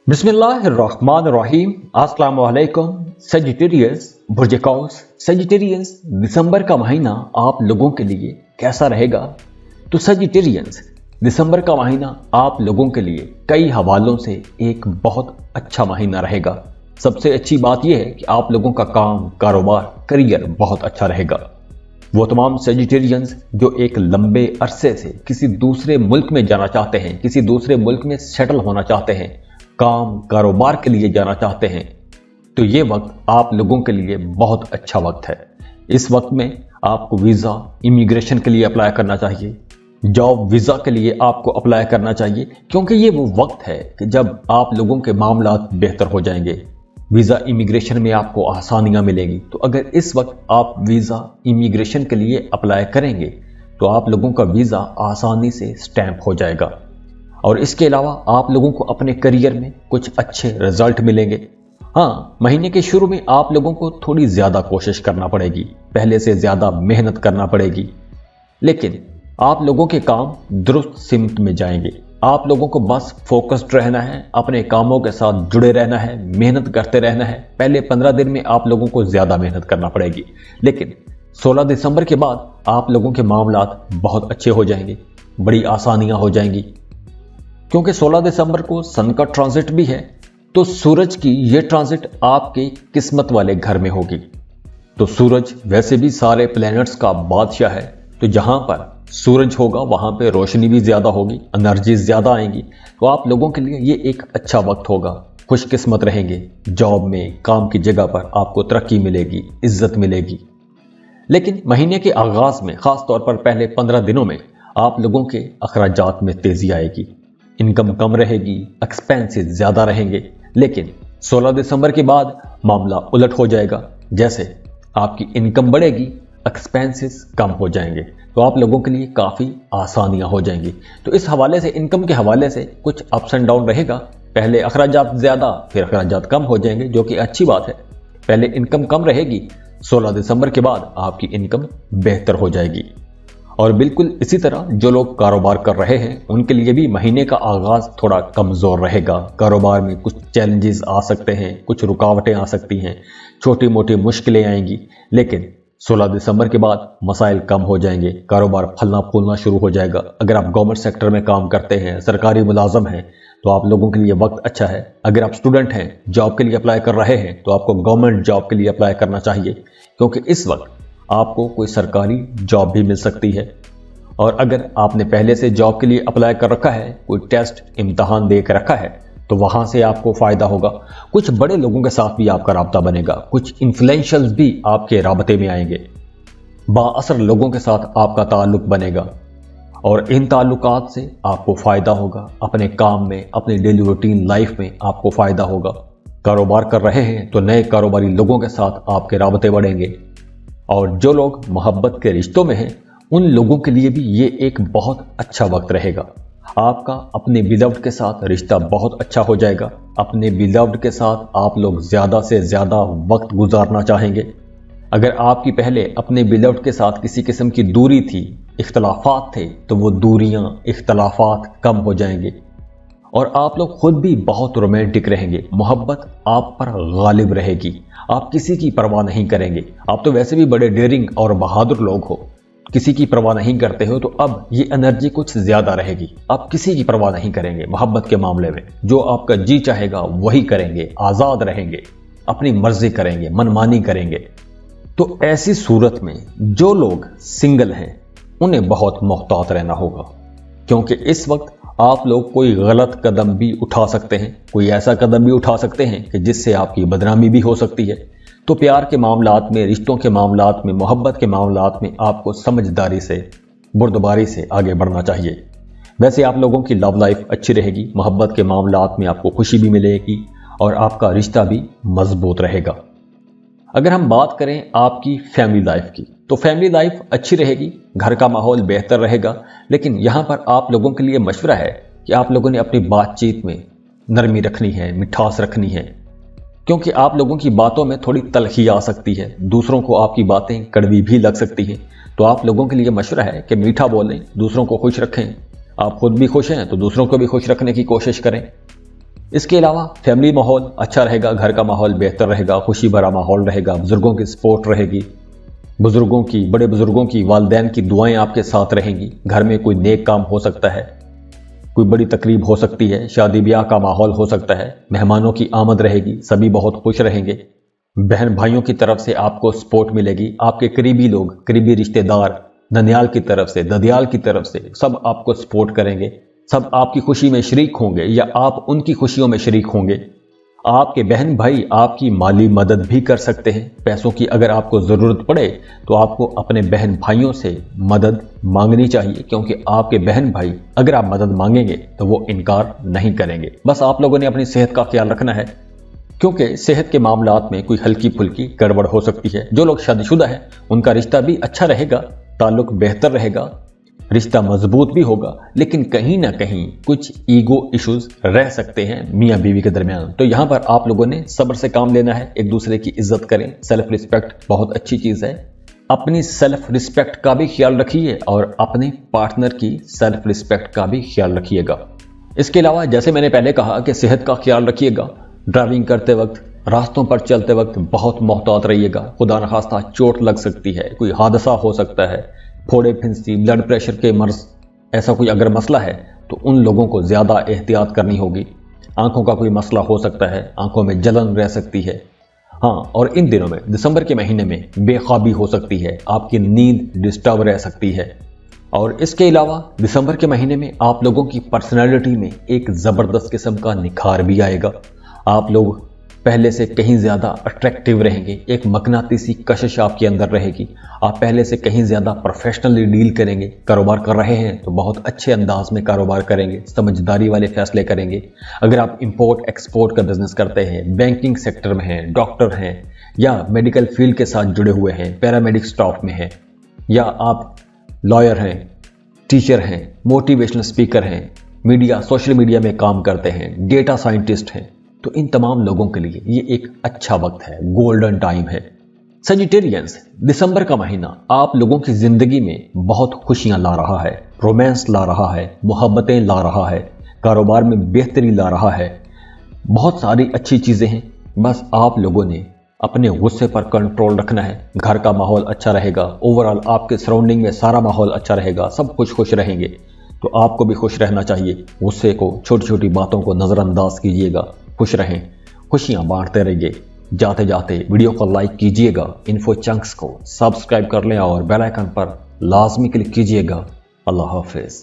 बिस्मिल्लाहिर्रहमानिर्रहीम। अस्सलाम वालेकुम। सेजिटेरियस बुर्ज सेजिटेरियंस, दिसंबर का महीना आप लोगों के लिए कैसा रहेगा? तो सेजिटेरियंस, दिसंबर का महीना आप लोगों के लिए कई हवालों से एक बहुत अच्छा महीना रहेगा। सबसे अच्छी बात यह है कि आप लोगों का काम, कारोबार, करियर बहुत अच्छा रहेगा। वो तमाम सेजिटेरियंस जो एक लंबे अरसे से किसी दूसरे मुल्क में जाना चाहते हैं, किसी दूसरे मुल्क में सेटल होना चाहते हैं, काम कारोबार के लिए जाना चाहते हैं, तो ये वक्त आप लोगों के लिए बहुत अच्छा वक्त है। इस वक्त में आपको वीज़ा, इमिग्रेशन के लिए अप्लाई करना चाहिए, जॉब वीज़ा के लिए आपको अप्लाई करना चाहिए, क्योंकि ये वो वक्त है कि जब आप लोगों के मामलात बेहतर हो जाएंगे। वीज़ा, इमिग्रेशन में आपको आसानियां मिलेंगी। तो अगर इस वक्त आप वीज़ा, इमिग्रेशन के लिए अप्लाई करेंगे तो आप लोगों का वीज़ा आसानी से स्टैंप हो जाएगा। और इसके अलावा आप लोगों को अपने करियर में कुछ अच्छे रिजल्ट मिलेंगे। हाँ, महीने के शुरू में आप लोगों को थोड़ी ज़्यादा कोशिश करना पड़ेगी, पहले से ज़्यादा मेहनत करना पड़ेगी, लेकिन आप लोगों के काम दुरुस्त सिमत में जाएंगे। आप लोगों को बस फोकस्ड रहना है, अपने कामों के साथ जुड़े रहना है, मेहनत करते रहना है। पहले 15 दिन में आप लोगों को ज़्यादा मेहनत करना पड़ेगी, लेकिन 16 दिसंबर के बाद आप लोगों के मामलात बहुत अच्छे हो जाएंगे, बड़ी आसानियाँ हो जाएंगी। क्योंकि 16 दिसंबर को सन का ट्रांजिट भी है, तो सूरज की ये ट्रांजिट आपके किस्मत वाले घर में होगी। तो सूरज वैसे भी सारे प्लैनेट्स का बादशाह है, तो जहां पर सूरज होगा वहां पे रोशनी भी ज्यादा होगी, एनर्जी ज्यादा आएंगी। तो आप लोगों के लिए ये एक अच्छा वक्त होगा, खुशकिस्मत रहेंगे। जॉब में, काम की जगह पर आपको तरक्की मिलेगी, इज्जत मिलेगी। लेकिन महीने के आगाज में, खास तौर पर पहले 15 दिनों में आप लोगों के अखराजात में तेजी आएगी, इनकम कम रहेगी, एक्सपेंसेस ज्यादा रहेंगे। लेकिन 16 दिसंबर के बाद मामला उलट हो जाएगा। जैसे आपकी इनकम बढ़ेगी, एक्सपेंसेस कम हो जाएंगे, तो आप लोगों के लिए काफी आसानियां हो जाएंगी। तो इस हवाले से, इनकम के हवाले से कुछ अप्स एंड डाउन रहेगा। पहले अखराजात ज्यादा, फिर अखराजात कम हो जाएंगे, जो कि अच्छी बात है। पहले इनकम कम रहेगी, 16 दिसंबर के बाद आपकी इनकम बेहतर हो जाएगी। और बिल्कुल इसी तरह जो लोग कारोबार कर रहे हैं, उनके लिए भी महीने का आगाज थोड़ा कमजोर रहेगा। कारोबार में कुछ चैलेंजेस आ सकते हैं, कुछ रुकावटें आ सकती हैं, छोटी मोटी मुश्किलें आएंगी, लेकिन 16 दिसंबर के बाद मसाइल कम हो जाएंगे, कारोबार फलना फूलना शुरू हो जाएगा। अगर आप गवर्नमेंट सेक्टर में काम करते हैं, सरकारी मुलाजम हैं, तो आप लोगों के लिए वक्त अच्छा है। अगर आप स्टूडेंट हैं, जॉब के लिए अप्लाई कर रहे हैं, तो आपको गवर्नमेंट जॉब के लिए अप्लाई करना चाहिए, क्योंकि इस वक्त आपको कोई सरकारी जॉब भी मिल सकती है। और अगर आपने पहले से जॉब के लिए अप्लाई कर रखा है, कोई टेस्ट, इम्तहान दे कर रखा है, तो वहां से आपको फायदा होगा। कुछ बड़े लोगों के साथ भी आपका राब्ता बनेगा, कुछ इन्फ्लुएंशियल्स भी आपके राबते में आएंगे, बाअसर लोगों के साथ आपका ताल्लुक बनेगा, और इन ताल्लुकात से आपको फायदा होगा। अपने काम में, अपनी डेली रूटीन लाइफ में आपको फायदा होगा। कारोबार कर रहे हैं तो नए कारोबारी लोगों के साथ आपके राबते बढ़ेंगे। और जो लोग मोहब्बत के रिश्तों में हैं, उन लोगों के लिए भी ये एक बहुत अच्छा वक्त रहेगा। आपका अपने बिलव्ड के साथ रिश्ता बहुत अच्छा हो जाएगा। अपने बिलव्ड के साथ आप लोग ज़्यादा से ज़्यादा वक्त गुजारना चाहेंगे। अगर आपकी पहले अपने बिलव्ड के साथ किसी किस्म की दूरी थी, इख्तलाफात थे, तो वो दूरियां, इख्तलाफात कम हो जाएंगे और आप लोग खुद भी बहुत रोमांटिक रहेंगे। मोहब्बत आप पर गालिब रहेगी, आप किसी की परवाह नहीं करेंगे। आप तो वैसे भी बड़े डेयरिंग और बहादुर लोग हो, किसी की परवाह नहीं करते हो, तो अब ये एनर्जी कुछ ज्यादा रहेगी। आप किसी की परवाह नहीं करेंगे मोहब्बत के मामले में। जो आपका जी चाहेगा वही करेंगे, आजाद रहेंगे, अपनी मर्जी करेंगे, मनमानी करेंगे। तो ऐसी सूरत में जो लोग सिंगल हैं, उन्हें बहुत मोहतात रहना होगा, क्योंकि इस वक्त आप लोग कोई गलत कदम भी उठा सकते हैं, कोई ऐसा कदम भी उठा सकते हैं कि जिससे आपकी बदनामी भी हो सकती है। तो प्यार के मामलात में, रिश्तों के मामलात में, मोहब्बत के मामलात में आपको समझदारी से, बुर्दबारी से आगे बढ़ना चाहिए। वैसे आप लोगों की लव लाइफ अच्छी रहेगी, मोहब्बत के मामलात में आपको खुशी भी मिलेगी और आपका रिश्ता भी मजबूत रहेगा। अगर हम बात करें आपकी फैमिली लाइफ की, तो फैमिली लाइफ अच्छी रहेगी, घर का माहौल बेहतर रहेगा। लेकिन यहाँ पर आप लोगों के लिए मशवरा है कि आप लोगों ने अपनी बातचीत में नरमी रखनी है, मिठास रखनी है, क्योंकि आप लोगों की बातों में थोड़ी तलखी आ सकती है, दूसरों को आपकी बातें कड़वी भी लग सकती हैं। तो आप लोगों के लिए मशवरा है कि मीठा बोलें, दूसरों को खुश रखें। आप खुद भी खुश हैं तो दूसरों को भी खुश रखने की कोशिश करें। इसके अलावा फैमिली माहौल अच्छा रहेगा, घर का माहौल बेहतर रहेगा, खुशी भरा माहौल रहेगा, बुजुर्गों की सपोर्ट रहेगी, बुजुर्गों की, बड़े बुजुर्गों की, वालिदैन की दुआएं आपके साथ रहेंगी। घर में कोई नेक काम हो सकता है, कोई बड़ी तकरीब हो सकती है, शादी ब्याह का माहौल हो सकता है, मेहमानों की आमद रहेगी, सभी बहुत खुश रहेंगे। बहन भाइयों की तरफ से आपको सपोर्ट मिलेगी, आपके करीबी लोग, करीबी रिश्तेदार, ननियाल की तरफ से, ददियाल की तरफ से सब आपको सपोर्ट करेंगे, सब आपकी खुशी में शरीक होंगे या आप उनकी खुशियों में शरीक होंगे। आपके बहन भाई आपकी माली मदद भी कर सकते हैं। पैसों की अगर आपको ज़रूरत पड़े तो आपको अपने बहन भाइयों से मदद मांगनी चाहिए, क्योंकि आपके बहन भाई अगर आप मदद मांगेंगे तो वो इनकार नहीं करेंगे। बस आप लोगों ने अपनी सेहत का ख्याल रखना है, क्योंकि सेहत के मामलात में कोई हल्की फुल्की गड़बड़ हो सकती है। जो लोग शादीशुदा हैं उनका रिश्ता भी अच्छा रहेगा, ताल्लुक बेहतर रहेगा, रिश्ता मजबूत भी होगा, लेकिन कहीं ना कहीं कुछ ईगो इश्यूज रह सकते हैं मियाँ बीवी के दरमियान। तो यहाँ पर आप लोगों ने सब्र से काम लेना है, एक दूसरे की इज्जत करें। सेल्फ रिस्पेक्ट बहुत अच्छी चीज़ है, अपनी सेल्फ रिस्पेक्ट का भी ख्याल रखिए और अपने पार्टनर की सेल्फ रिस्पेक्ट का भी ख्याल रखिएगा। इसके अलावा जैसे मैंने पहले कहा कि सेहत का ख्याल रखिएगा, ड्राइविंग करते वक्त, रास्तों पर चलते वक्त बहुत मोहतात रहिएगा। खुदा न खास्ता चोट लग सकती है, कोई हादसा हो सकता है, फोड़े फिंसी, ब्लड प्रेशर के मर्ज, ऐसा कोई अगर मसला है तो उन लोगों को ज़्यादा एहतियात करनी होगी। आंखों का कोई मसला हो सकता है, आंखों में जलन रह सकती है। हाँ, और इन दिनों में दिसंबर के महीने में बेख्वाबी हो सकती है, आपकी नींद डिस्टर्ब रह सकती है। और इसके अलावा दिसंबर के महीने में आप लोगों की पर्सनैलिटी में एक ज़बरदस्त किस्म का निखार भी आएगा। आप लोग पहले से कहीं ज़्यादा अट्रैक्टिव रहेंगे, एक मकनातीसी कशिश आपके अंदर रहेगी। आप पहले से कहीं ज़्यादा प्रोफेशनली डील करेंगे। कारोबार कर रहे हैं तो बहुत अच्छे अंदाज में कारोबार करेंगे, समझदारी वाले फैसले करेंगे। अगर आप इंपोर्ट एक्सपोर्ट का बिजनेस करते हैं, बैंकिंग सेक्टर में हैं, डॉक्टर हैं या मेडिकल फील्ड के साथ जुड़े हुए हैं, पैरामेडिक स्टाफ में हैं, या आप लॉयर हैं, टीचर हैं, मोटिवेशनल स्पीकर हैं, मीडिया, सोशल मीडिया में काम करते हैं, डेटा साइंटिस्ट हैं, तो इन तमाम लोगों के लिए ये एक अच्छा वक्त है, गोल्डन टाइम है। सजिटेरियंस, दिसंबर का महीना आप लोगों की जिंदगी में बहुत खुशियां ला रहा है, रोमांस ला रहा है, मोहब्बतें ला रहा है, कारोबार में बेहतरी ला रहा है, बहुत सारी अच्छी चीजें हैं। बस आप लोगों ने अपने गुस्से पर कंट्रोल रखना है। घर का माहौल अच्छा रहेगा, ओवरऑल आपके सराउंडिंग में सारा माहौल अच्छा रहेगा, सब खुश रहेंगे। तो आपको भी खुश रहना चाहिए। गुस्से को, छोटी छोटी बातों को नज़रअंदाज कीजिएगा, खुश रहें, खुशियां बांटते रहिए। जाते जाते वीडियो को लाइक कीजिएगा, इन्फो चंक्स को सब्सक्राइब कर लें और बेल आइकन पर लाजमी क्लिक कीजिएगा। अल्लाह हाफिज़।